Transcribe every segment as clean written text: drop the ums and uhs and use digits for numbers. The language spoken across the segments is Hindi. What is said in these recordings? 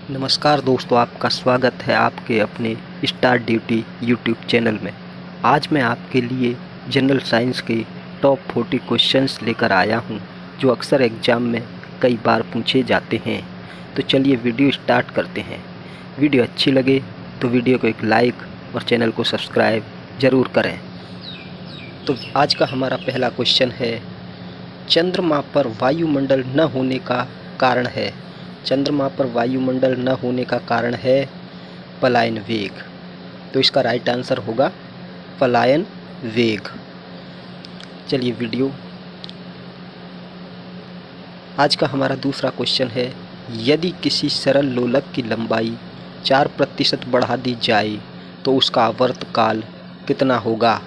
नमस्कार दोस्तों, आपका स्वागत है आपके अपने स्टार ड्यूटी यूट्यूब चैनल में। आज मैं आपके लिए जनरल साइंस के टॉप 40 क्वेश्चंस लेकर आया हूं, जो अक्सर एग्ज़ाम में कई बार पूछे जाते हैं। तो चलिए वीडियो स्टार्ट करते हैं। वीडियो अच्छी लगे तो वीडियो को एक लाइक और चैनल को सब्सक्राइब ज़रूर करें। तो आज का हमारा पहला क्वेश्चन है, चंद्रमा पर वायुमंडल न होने का कारण है। चंद्रमा पर वायुमंडल न होने का कारण है पलायन वेग। तो इसका राइट आंसर होगा पलायन वेग। चलिए वीडियो। आज का हमारा दूसरा क्वेश्चन है, यदि किसी सरल लोलक की लंबाई 4% बढ़ा दी जाए तो उसका आवर्तकाल कितना होगा।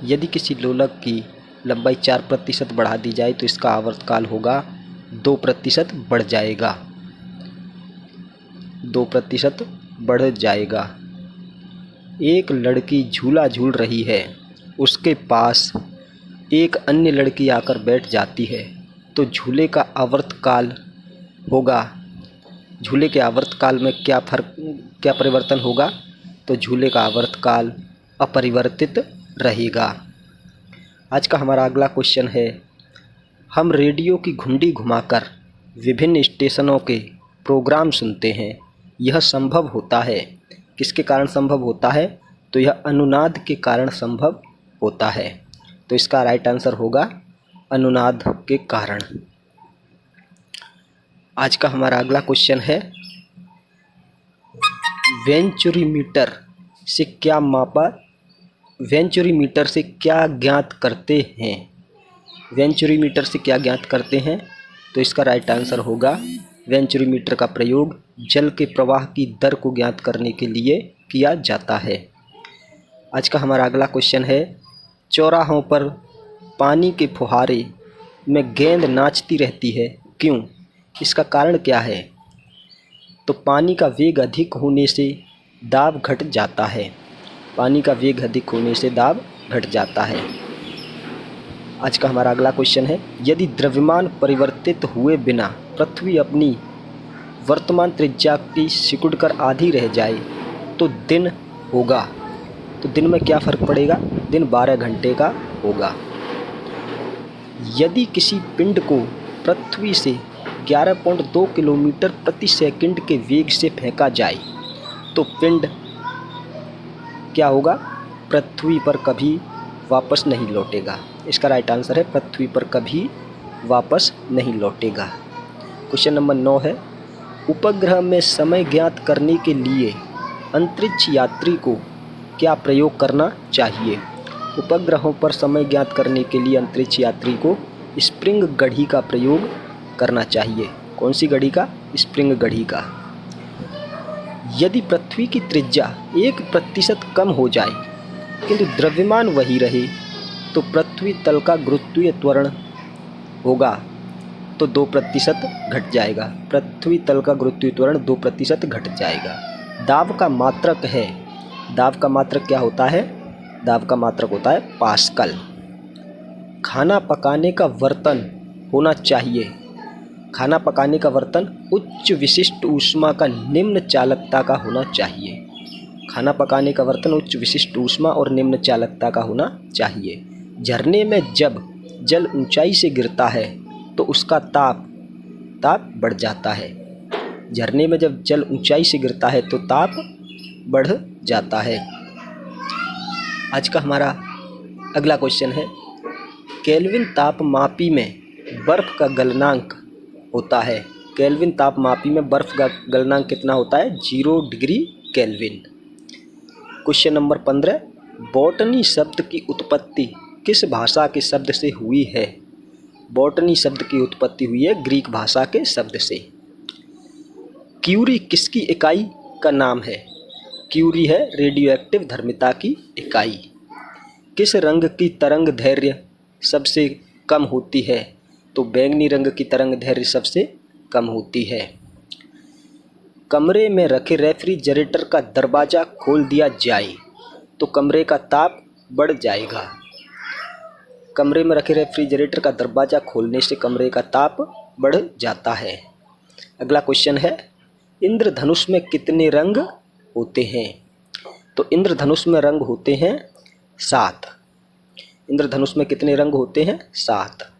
यदि किसी लोलक की लंबाई 4% बढ़ा दी जाए तो इसका आवर्तकाल होगा 2% बढ़ जाएगा। 2% बढ़ जाएगा। एक लड़की झूला झूल रही है, उसके पास एक अन्य लड़की आकर बैठ जाती है, तो झूले का आवर्तकाल होगा। झूले के आवर्तकाल में क्या परिवर्तन होगा। तो झूले का आवर्तकाल अपरिवर्तित रहेगा। आज का हमारा अगला क्वेश्चन है, हम रेडियो की घुंडी घुमाकर विभिन्न स्टेशनों के प्रोग्राम सुनते हैं। यह संभव होता है, किसके कारण संभव होता है। तो यह अनुनाद के कारण संभव होता है। तो इसका राइट आंसर होगा अनुनाद के कारण। आज का हमारा अगला क्वेश्चन है, वेंचुरीमीटर से क्या मापा। वेंचुरीमीटर से क्या ज्ञात करते हैं। वेंचुरीमीटर से क्या ज्ञात करते हैं। तो इसका राइट आंसर होगा, वेंचुरीमीटर का प्रयोग जल के प्रवाह की दर को ज्ञात करने के लिए किया जाता है। आज का हमारा अगला क्वेश्चन है, चौराहों पर पानी के फुहारे में गेंद नाचती रहती है, क्यों। इसका कारण क्या है। तो पानी का वेग अधिक होने से दाब घट जाता है। पानी का वेग अधिक होने से दाब घट जाता है। आज का हमारा अगला क्वेश्चन है, यदि द्रव्यमान परिवर्तित हुए बिना पृथ्वी अपनी वर्तमान त्रिज्या की सिकुड़कर आधी रह जाए तो दिन होगा। तो दिन में क्या फ़र्क पड़ेगा। दिन 12 घंटे का होगा। यदि किसी पिंड को पृथ्वी से 11.2 किलोमीटर प्रति सेकंड के वेग से फेंका जाए तो पिंड क्या होगा, पृथ्वी पर कभी वापस नहीं लौटेगा। इसका राइट आंसर है पृथ्वी पर कभी वापस नहीं लौटेगा। क्वेश्चन नंबर 9 है, उपग्रह में समय ज्ञात करने के लिए अंतरिक्ष यात्री को क्या प्रयोग करना चाहिए। उपग्रहों पर समय ज्ञात करने के लिए अंतरिक्ष यात्री को स्प्रिंग घड़ी का प्रयोग करना चाहिए। कौन सी घड़ी का। स्प्रिंग घड़ी का। यदि पृथ्वी की त्रिज्या 1% कम हो जाए किंतु द्रव्यमान वही रहे तो पृथ्वी तल का गुरुत्वीय त्वरण होगा तो 2% घट जाएगा। पृथ्वी तल का गुरुत्वीय त्वरण 2% घट जाएगा। दाब का मात्रक है। दाब का मात्रक क्या होता है। दाब का मात्रक होता है पास्कल। खाना पकाने का बर्तन होना चाहिए। खाना पकाने का बर्तन उच्च विशिष्ट ऊष्मा का निम्न चालकता का होना चाहिए। खाना पकाने का बर्तन उच्च विशिष्ट ऊष्मा और निम्न चालकता का होना चाहिए। झरने में जब जल ऊंचाई से गिरता है तो उसका ताप बढ़ जाता है। झरने में जब जल ऊंचाई से गिरता है तो ताप बढ़ जाता है। आज का हमारा अगला क्वेश्चन है, केल्विन तापमापी में बर्फ का गलनांक होता है। केल्विन तापमापी में बर्फ का गलनांक कितना होता है। 0 degree kelvin. Question number 15, botany शब्द की उत्पत्ति किस भाषा के शब्द से हुई है। बॉटनी शब्द की उत्पत्ति हुई है ग्रीक भाषा के शब्द से। क्यूरी किसकी इकाई का नाम है। क्यूरी है रेडियो एक्टिव धर्मिता की इकाई। किस रंग की तरंग दैर्घ्य सबसे कम होती है। तो बैंगनी रंग की तरंग दैर्घ्य सबसे कम होती है। कमरे में रखे रेफ्रिजरेटर का दरवाज़ा खोल दिया जाए तो कमरे का ताप बढ़ जाएगा। कमरे में रखे रेफ्रिजरेटर का दरवाज़ा खोलने से कमरे का ताप बढ़ जाता है। अगला क्वेश्चन है, इंद्रधनुष में कितने रंग होते हैं? तो इंद्रधनुष में रंग होते हैं 7। इंद्रधनुष में कितने रंग होते हैं? 7।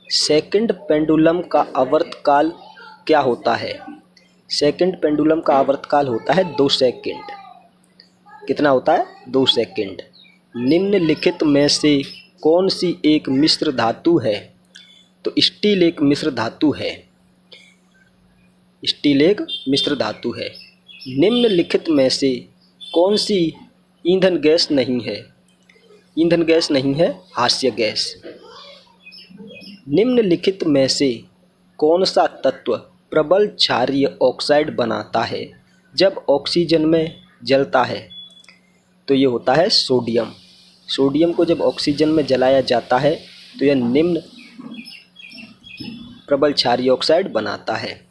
सेकंड पेंडुलम का आवर्तकाल क्या होता है? सेकंड पेंडुलम का आवर्तकाल होता है 2 सेकंड। कितना होता है? 2 सेकंड। निम्नलिखित में से कौन सी एक मिश्र धातु है? तो स्टील एक मिश्र धातु है। स्टील एक मिश्र धातु है। निम्नलिखित में से कौन सी ईंधन गैस नहीं है? ईंधन गैस नहीं है, हास्य गैस। निम्नलिखित में से कौन सा तत्व प्रबल क्षारीय ऑक्साइड बनाता है जब ऑक्सीजन में जलता है? तो ये होता है सोडियम। सोडियम को जब ऑक्सीजन में जलाया जाता है तो यह निम्न प्रबल क्षारीय ऑक्साइड बनाता है।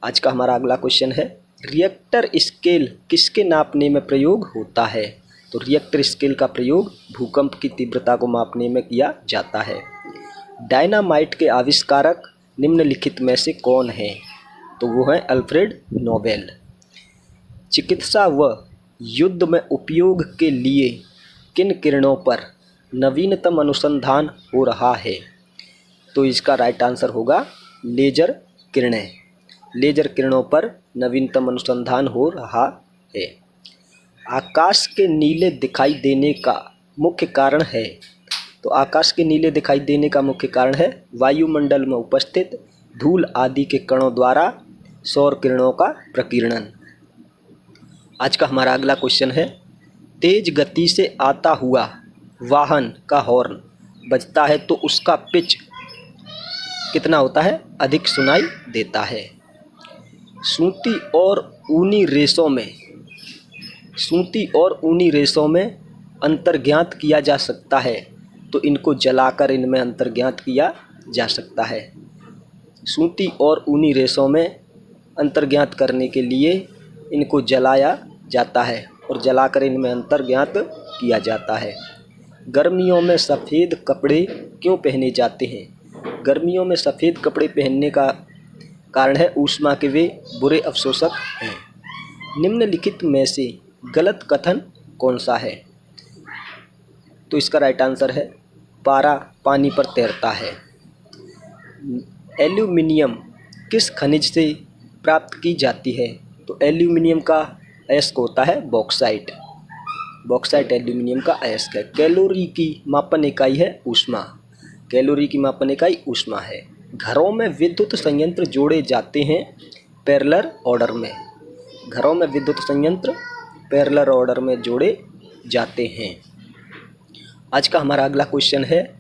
आज का हमारा अगला क्वेश्चन है, रिएक्टर स्केल किसके नापने में प्रयोग होता है? तो रिएक्टर स्केल का प्रयोग भूकंप की तीव्रता को मापने में किया जाता है। डायनामाइट के आविष्कारक निम्नलिखित में से कौन है? तो वो है अल्फ्रेड नोबेल। चिकित्सा व युद्ध में उपयोग के लिए किन किरणों पर नवीनतम अनुसंधान हो रहा है? तो इसका राइट आंसर होगा लेजर किरणें। लेजर किरणों पर नवीनतम अनुसंधान हो रहा है। आकाश के नीले दिखाई देने का मुख्य कारण है? तो आकाश के नीले दिखाई देने का मुख्य कारण है वायुमंडल में उपस्थित धूल आदि के कणों द्वारा सौर किरणों का प्रकीर्णन। आज का हमारा अगला क्वेश्चन है, तेज गति से आता हुआ वाहन का हॉर्न बजता है तो उसका पिच कितना होता है? अधिक सुनाई देता है। सूती और ऊनी रेशों में अंतर्ज्ञात किया जा सकता है तो इनको जलाकर इनमें अंतर्ज्ञात किया जा सकता है। सूती और ऊनी रेशों में अंतर्ज्ञात करने के लिए इनको जलाया जाता है और जलाकर इनमें अंतर्ज्ञात किया जाता है। गर्मियों में सफ़ेद कपड़े क्यों पहने जाते हैं? गर्मियों में सफ़ेद कपड़े पहनने का कारण है ऊष्मा के वे बुरे अवशोषक हैं। निम्नलिखित में से गलत कथन कौन सा है? तो इसका राइट आंसर है पारा पानी पर तैरता है। एल्यूमिनियम किस खनिज से प्राप्त की जाती है? तो एल्यूमिनियम का अयस्क होता है बॉक्साइट। बॉक्साइट एल्यूमिनियम का अयस्क है। कैलोरी की मापन इकाई है ऊष्मा। कैलोरी की मापन इकाई ऊष्मा है। घरों में विद्युत संयंत्र जोड़े जाते हैं पैरेलल ऑर्डर में। घरों में विद्युत संयंत्र पैरेलल ऑर्डर में जोड़े जाते हैं। आज का हमारा अगला क्वेश्चन है,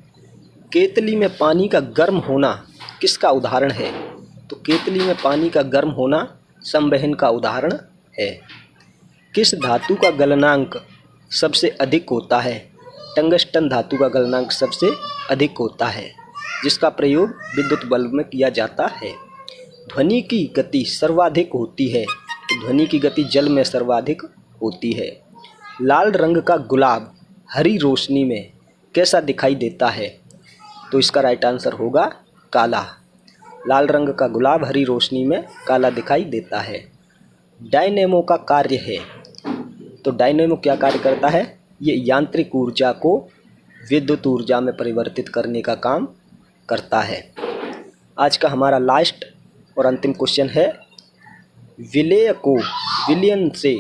केतली में पानी का गर्म होना किसका उदाहरण है? तो केतली में पानी का गर्म होना संवहन का उदाहरण है। किस धातु का गलनांक सबसे अधिक होता है? टंगस्टन धातु का गलनांक सबसे अधिक होता है, जिसका प्रयोग विद्युत बल्ब में किया जाता है। ध्वनि की गति सर्वाधिक होती है, तो ध्वनि की गति जल में सर्वाधिक होती है। लाल रंग का गुलाब हरी रोशनी में कैसा दिखाई देता है? तो इसका राइट आंसर होगा काला। लाल रंग का गुलाब हरी रोशनी में काला दिखाई देता है। डायनेमो का कार्य है, तो डायनेमो क्या कार्य करता है? ये यांत्रिक ऊर्जा को विद्युत ऊर्जा में परिवर्तित करने का काम करता है। आज का हमारा लास्ट और अंतिम क्वेश्चन है, विलेय को विलयन से